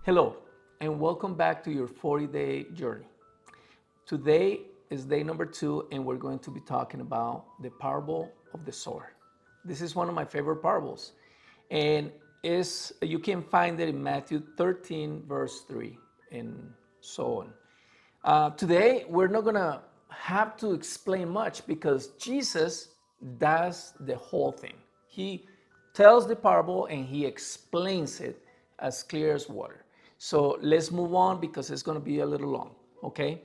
Hello, and welcome back to your 40-day journey. Today is day number 2, and we're going to be talking about the parable of the sower. This is one of my favorite parables, and you can find it in Matthew 13, verse 3, and so on. Today, we're not going to have to explain much because Jesus does the whole thing. He tells the parable and he explains it as clear as water. So let's move on because it's going to be a little long, okay?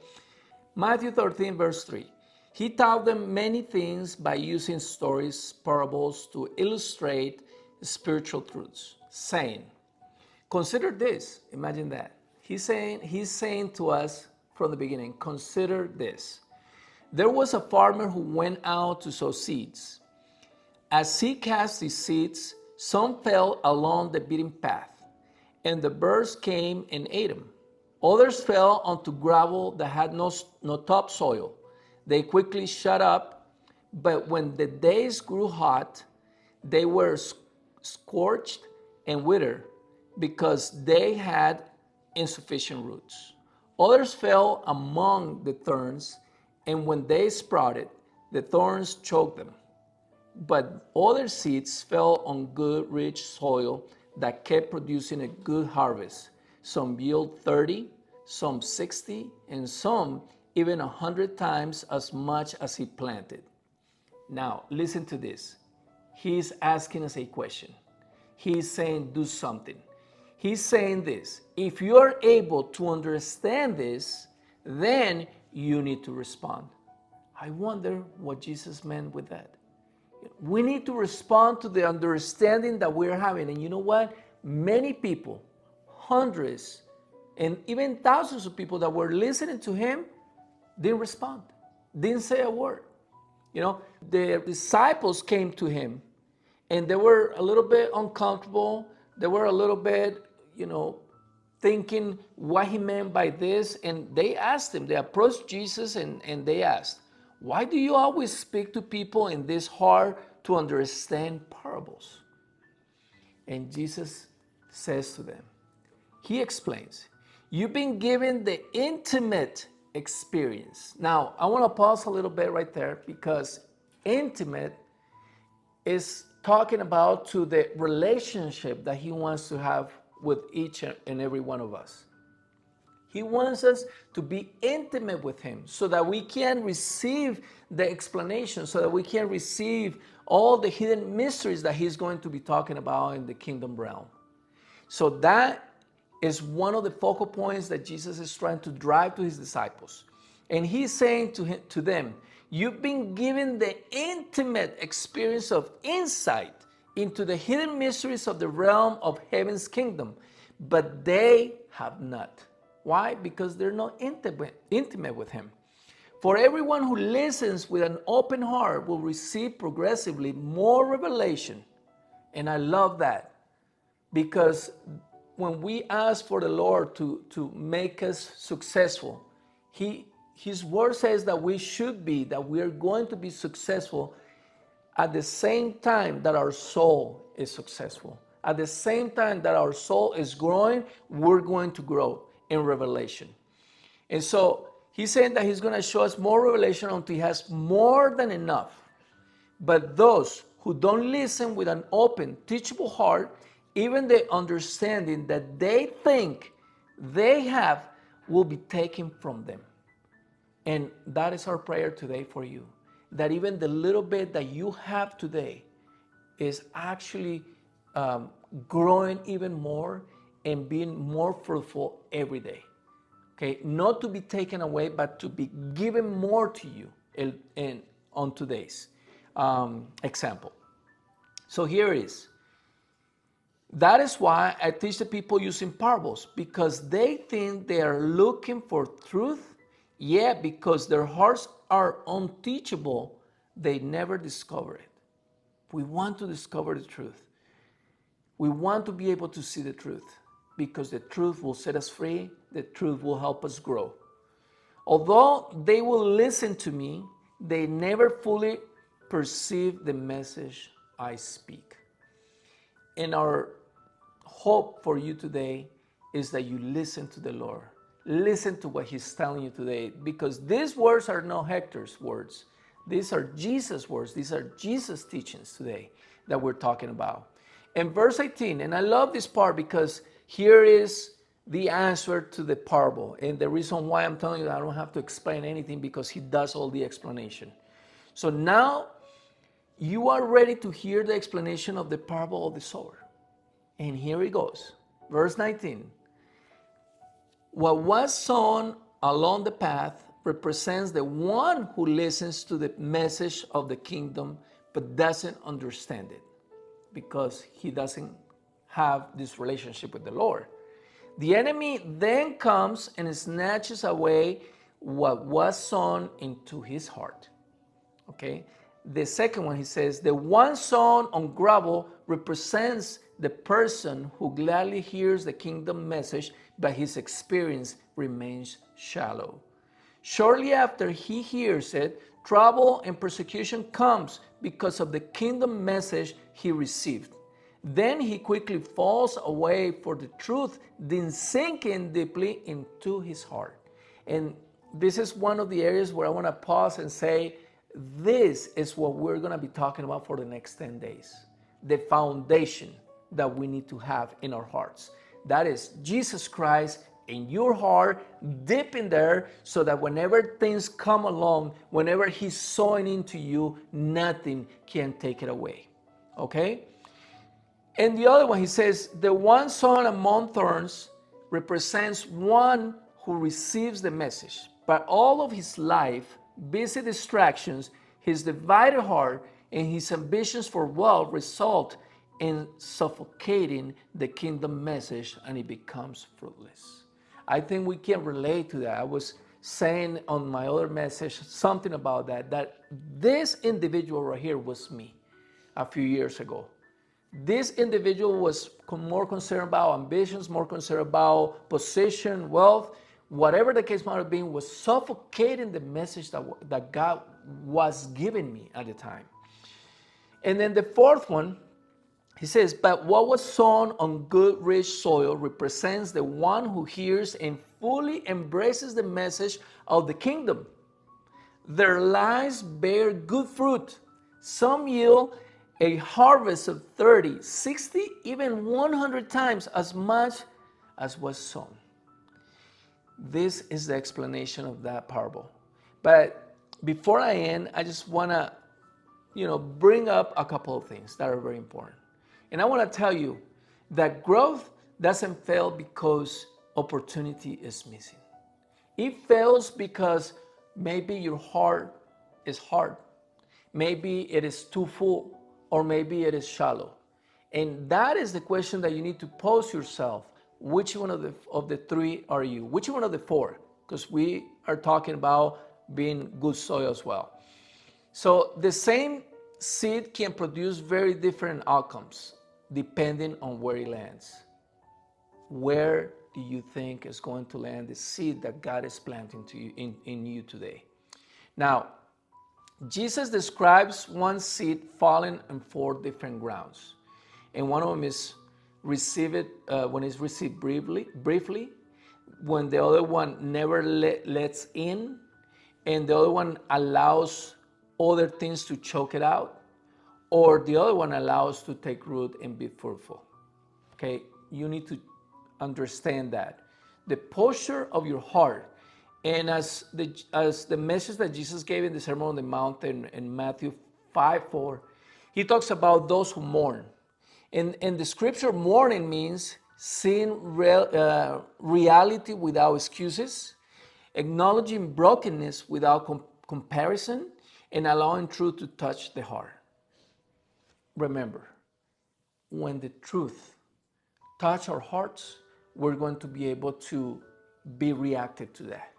Matthew 13, verse 3. He taught them many things by using stories, parables to illustrate spiritual truths, saying, consider this. Imagine that. He's saying to us from the beginning, consider this. There was a farmer who went out to sow seeds. As he cast his seeds, some fell along the beaten path, and the birds came and ate them. Others fell onto gravel that had no topsoil. They quickly shut up, but when the days grew hot, they were scorched and withered because they had insufficient roots. Others fell among the thorns, and when they sprouted, the thorns choked them. But other seeds fell on good, rich soil that kept producing a good harvest. Some yield 30, some 60, and some even 100 times as much as he planted. Now, listen to this. He's asking us a question. He's saying, do something. He's saying this. If you are able to understand this, then you need to respond. I wonder what Jesus meant with that. We need to respond to the understanding that we're having. And you know what? Many people, hundreds, and even thousands of people that were listening to him didn't respond, didn't say a word. The disciples came to him and they were a little bit uncomfortable. They were a little bit, thinking what he meant by this. And they asked him, they approached Jesus and they asked, why do you always speak to people in this hard to understand parables? And Jesus says to them, he explains, you've been given the intimate experience. Now, I want to pause a little bit right there because intimate is talking about to the relationship that he wants to have with each and every one of us. He wants us to be intimate with him so that we can receive the explanation, so that we can receive all the hidden mysteries that he's going to be talking about in the kingdom realm. So that is one of the focal points that Jesus is trying to drive to his disciples. And he's saying to them, you've been given the intimate experience of insight into the hidden mysteries of the realm of heaven's kingdom, but they have not. Why? Because they're not intimate with him. For everyone who listens with an open heart will receive progressively more revelation. And I love that because when we ask for the Lord to make us successful, his word says that we are going to be successful at the same time that our soul is successful. At the same time that our soul is growing, we're going to grow in revelation. And so he's saying that he's going to show us more revelation until he has more than enough. But those who don't listen with an open, teachable heart, even the understanding that they think they have will be taken from them. And that is our prayer today for you, that even the little bit that you have today is actually growing even more and being more fruitful every day. Okay, not to be taken away, but to be given more to you on today's example. So here it is. That is why I teach the people using parables, because they think they are looking for truth, yet because their hearts are unteachable, they never discover it. We want to discover the truth. We want to be able to see the truth, because the truth will set us free. The truth will help us grow. Although they will listen to me, they never fully perceive the message I speak. And our hope for you today is that you listen to the Lord. Listen to what he's telling you today, because these words are not Hector's words. These are Jesus' words. These are Jesus' teachings today that we're talking about. In verse 18, and I love this part because here is the answer to the parable. And the reason why I'm telling you that I don't have to explain anything, because he does all the explanation. So now you are ready to hear the explanation of the parable of the sower. And here it goes. Verse 19. What was sown along the path represents the one who listens to the message of the kingdom but doesn't understand it, because he doesn't have this relationship with the Lord. The enemy then comes and snatches away what was sown into his heart. Okay? The second one, he says, the one sown on gravel represents the person who gladly hears the kingdom message, but his experience remains shallow. Shortly after he hears it, trouble and persecution comes because of the kingdom message he received. Then he quickly falls away, for the truth didn't sink in deeply into his heart. And this is one of the areas where I want to pause and say, this is what we're going to be talking about for the next 10 days. The foundation that we need to have in our hearts. That is Jesus Christ in your heart, deep in there, so that whenever things come along, whenever he's sowing into you, nothing can take it away. Okay? And the other one, he says, the one sown among thorns represents one who receives the message, but all of his life, busy distractions, his divided heart, and his ambitions for wealth result in suffocating the kingdom message, and it becomes fruitless. I think we can relate to that. I was saying on my other message something about that this individual right here was me a few years ago. This individual was more concerned about ambitions, more concerned about position, wealth, whatever the case might have been, was suffocating the message that God was giving me at the time. And then the fourth one, he says, but what was sown on good, rich soil represents the one who hears and fully embraces the message of the kingdom. Their lives bear good fruit. Some yield a harvest of 30, 60, even 100 times as much as was sown. This is the explanation of that parable. But before I end, I just want to, bring up a couple of things that are very important. And I want to tell you that growth doesn't fail because opportunity is missing. It fails because maybe your heart is hard. Maybe it is too full, or maybe it is shallow. And that is the question that you need to pose yourself. Which one of the three are you? Which one of the four? Because we are talking about being good soil as well. So the same seed can produce very different outcomes depending on where it lands. Where do you think is going to land the seed that God is planting to you in you today? Now, Jesus describes one seed falling on 4 different grounds. And one of them is when it's received briefly, when the other one never lets in, and the other one allows other things to choke it out, or the other one allows to take root and be fruitful. Okay, you need to understand that. The posture of your heart, and as the message that Jesus gave in the Sermon on the Mount in Matthew 5:4, he talks about those who mourn. In the scripture, mourning means seeing reality without excuses, acknowledging brokenness without comparison, and allowing truth to touch the heart. Remember, when the truth touches our hearts, we're going to be able to be reactive to that.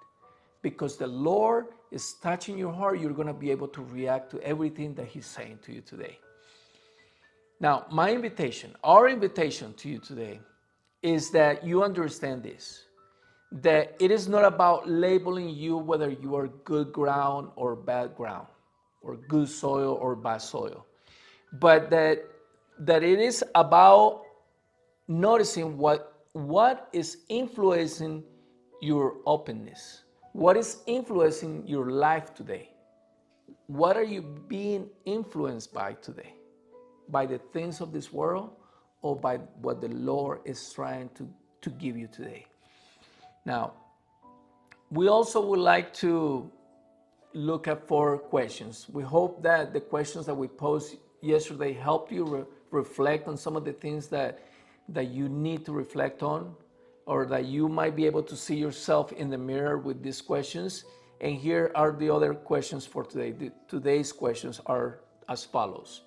Because the Lord is touching your heart, you're going to be able to react to everything that he's saying to you today. Now, our invitation to you today is that you understand this, that it is not about labeling you whether you are good ground or bad ground, or good soil or bad soil, but that it is about noticing what what is influencing your openness? What is influencing your life today? What are you being influenced by today? By the things of this world or by what the Lord is trying to give you today? Now, we also would like to look at 4 questions. We hope that the questions that we posed yesterday helped you reflect on some of the things that you need to reflect on, or that you might be able to see yourself in the mirror with these questions. And here are the other questions for today. Today's questions are as follows.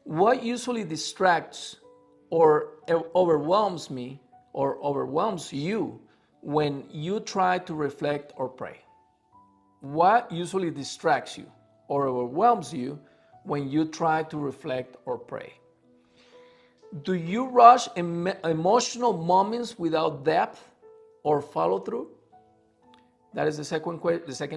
What usually distracts or overwhelms me or overwhelms you when you try to reflect or pray? What usually distracts you or overwhelms you when you try to reflect or pray? Do you rush emotional moments without depth or follow through? That is the second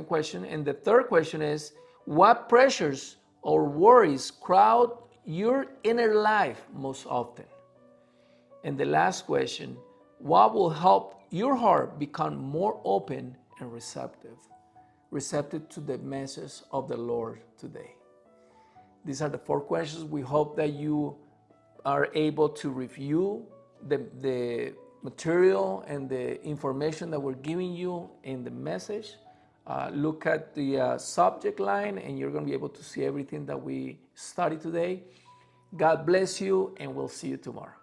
question. And the third question is, what pressures or worries crowd your inner life most often? And the last question, what will help your heart become more open and receptive to the message of the Lord today? These are the 4 questions. We hope that you are able to review the material and the information that we're giving you in the message. Look at the subject line and you're going to be able to see everything that we studied today. God bless you, and we'll see you tomorrow.